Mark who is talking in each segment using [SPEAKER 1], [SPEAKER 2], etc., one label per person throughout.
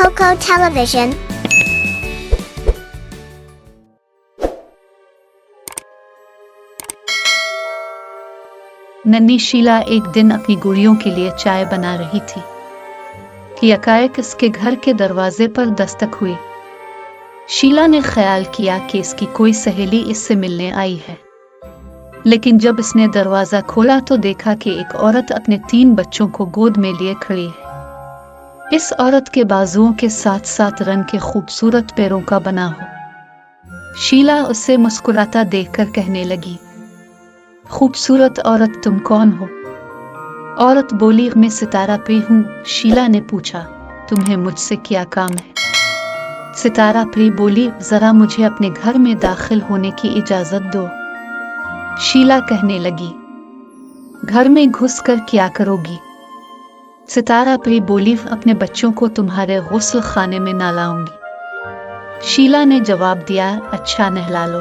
[SPEAKER 1] Coco Television.
[SPEAKER 2] नन्ही शीला एक दिन अपनी गुड़ियों के लिए चाय बना रही थी कि एकाएक इसके घर के दरवाजे पर दस्तक हुई। शीला ने ख्याल किया कि इसकी कोई सहेली इससे मिलने आई है, लेकिन जब इसने दरवाजा खोला तो देखा कि एक औरत अपने 3 बच्चों को गोद में लिए खड़ी है। इस औरत के बाजुओं के साथ साथ रंग के खूबसूरत पैरों का बना हो। शीला उसे मुस्कुराता देखकर कहने लगी, खूबसूरत औरत तुम कौन हो? औरत बोली, मैं सितारा प्री हूँ। शीला ने पूछा, तुम्हें मुझसे क्या काम है? सितारा प्री बोली, जरा मुझे अपने घर में दाखिल होने की इजाजत दो। शीला कहने लगी, घर में घुसकर क्या करोगी? सितारा प्री बोली, अपने बच्चों को तुम्हारे गुस्ल खाने में ना लाऊंगी। शीला ने जवाब दिया, अच्छा नहला लो।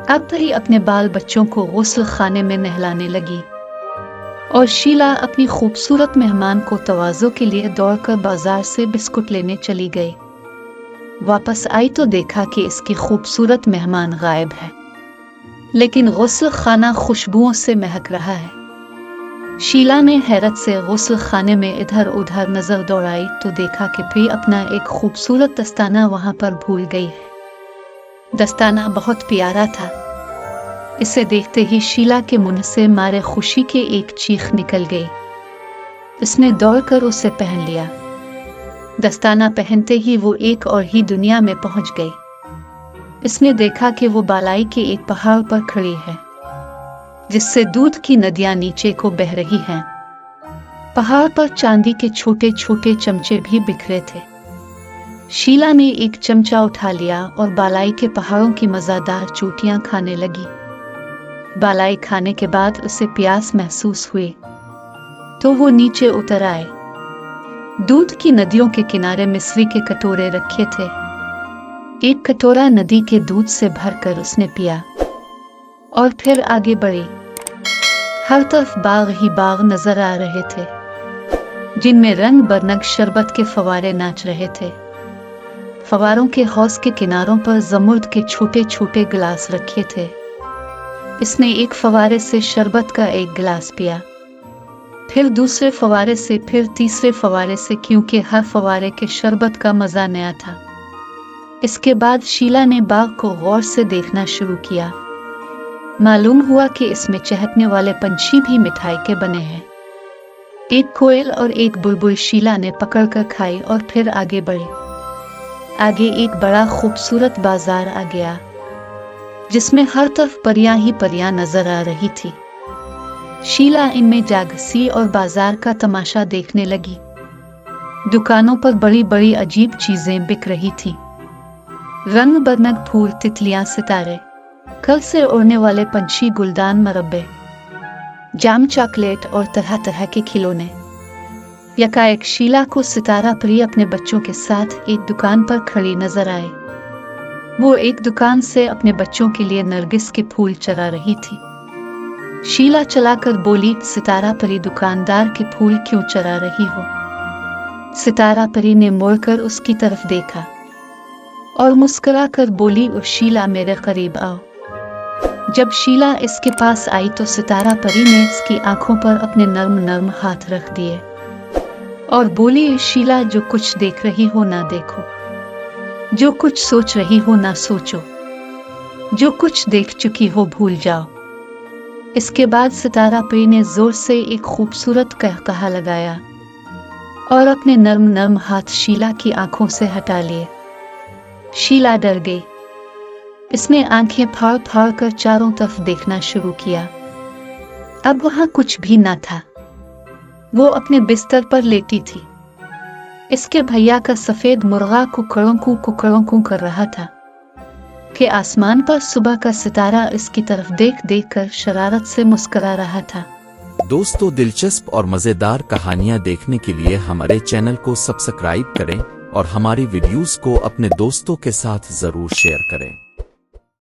[SPEAKER 2] अब परी अपने बाल बच्चों को गुस्ल खाने में नहलाने लगी और शीला अपनी खूबसूरत मेहमान को तवाज़ो के लिए दौड़कर बाजार से बिस्कुट लेने चली गई। वापस आई तो देखा कि इसकी खूबसूरत मेहमान गायब है, लेकिन गुस्ल खाना खुशबुओं से महक रहा है। शीला ने हैरत से गुस्ल खाने में इधर उधर नजर दौड़ाई तो देखा कि प्री अपना एक खूबसूरत दस्ताना वहां पर भूल गई है। दस्ताना बहुत प्यारा था। इसे देखते ही शीला के मुंह से मारे खुशी के एक चीख निकल गई। इसने दौड़कर उसे पहन लिया। दस्ताना पहनते ही वो एक और ही दुनिया में पहुंच गई। इसने देखा कि वो बालाई के एक पहाड़ पर खड़ी है, जिससे दूध की नदियां नीचे को बह रही हैं। पहाड़ पर चांदी के छोटे छोटे चमचे भी बिखरे थे। शीला ने एक चमचा उठा लिया और बालाई के पहाड़ों की मज़ेदार चोटियां खाने लगी। बालाई खाने के बाद उसे प्यास महसूस हुई तो वो नीचे उतर आए। दूध की नदियों के किनारे मिस्री के कटोरे रखे थे। एक कटोरा नदी के दूध से भरकर उसने पिया और फिर आगे बढ़ी। हर तरफ बाग ही बाग नजर आ रहे थे, जिनमें रंग बरंग शरबत के फवारे नाच रहे थे। फवारों के हौज के किनारों पर जमुर्द के छोटे छोटे गिलास रखे थे। इसने एक फवारे से शरबत का एक गिलास पिया, फिर दूसरे फवारे से, फिर तीसरे फवारे से, क्योंकि हर फवारे के शरबत का मजा नया था। इसके बाद शीला ने बाग को गौर से देखना शुरू किया। मालूम हुआ कि इसमें चहकने वाले पंछी भी मिठाई के बने हैं। एक कोयल और एक बुलबुल शीला ने पकड़कर खाई और फिर आगे बढ़ी। आगे एक बड़ा खूबसूरत बाजार आ गया, जिसमें हर तरफ परियां ही परियां नजर आ रही थी। शीला इनमें जा घुसी और बाजार का तमाशा देखने लगी। दुकानों पर बड़ी बड़ी अजीब चीजें बिक रही थी। रंग बरंग फूल, तितलियां, सितारे, कल से उड़ने वाले पंछी, गुलदान, मरब्बे, जाम, चॉकलेट और तरह तरह के खिलौने। यकाएक शीला को सितारा प्री अपने बच्चों के साथ एक दुकान पर खड़ी नजर आए। वो एक दुकान से अपने बच्चों के लिए नरगिस के फूल चरा रही थी। शीला चलाकर बोली, सितारा परी, दुकानदार के फूल क्यों चरा रही हो? सितारा परी ने मुड़कर उसकी तरफ देखा और मुस्कुराकर बोली, ओ शीला, मेरे करीब आओ। जब शीला इसके पास आई तो सितारा परी ने इसकी आंखों पर अपने नर्म नर्म हाथ रख दिए और बोली, शीला, जो कुछ देख रही हो ना देखो, जो कुछ सोच रही हो ना सोचो, जो कुछ देख चुकी हो भूल जाओ। इसके बाद सितारा परी ने जोर से एक खूबसूरत कहकहा लगाया और अपने नर्म नर्म हाथ शीला की आंखों से हटा लिए। शीला डर गई। इसने आंखें फाड़ फाड़ कर चारों तरफ देखना शुरू किया। अब वहां कुछ भी ना था। वो अपने बिस्तर पर लेटी थी। इसके भैया का सफेद मुर्गा कुकड़ों कर रहा था कि आसमान पर सुबह का सितारा इसकी तरफ देख देख कर शरारत से मुस्कुरा रहा था।
[SPEAKER 3] दोस्तों, दिलचस्प और मजेदार कहानियां देखने के लिए हमारे चैनल को सब्सक्राइब करें और हमारी वीडियोस को अपने दोस्तों के साथ जरूर शेयर करें।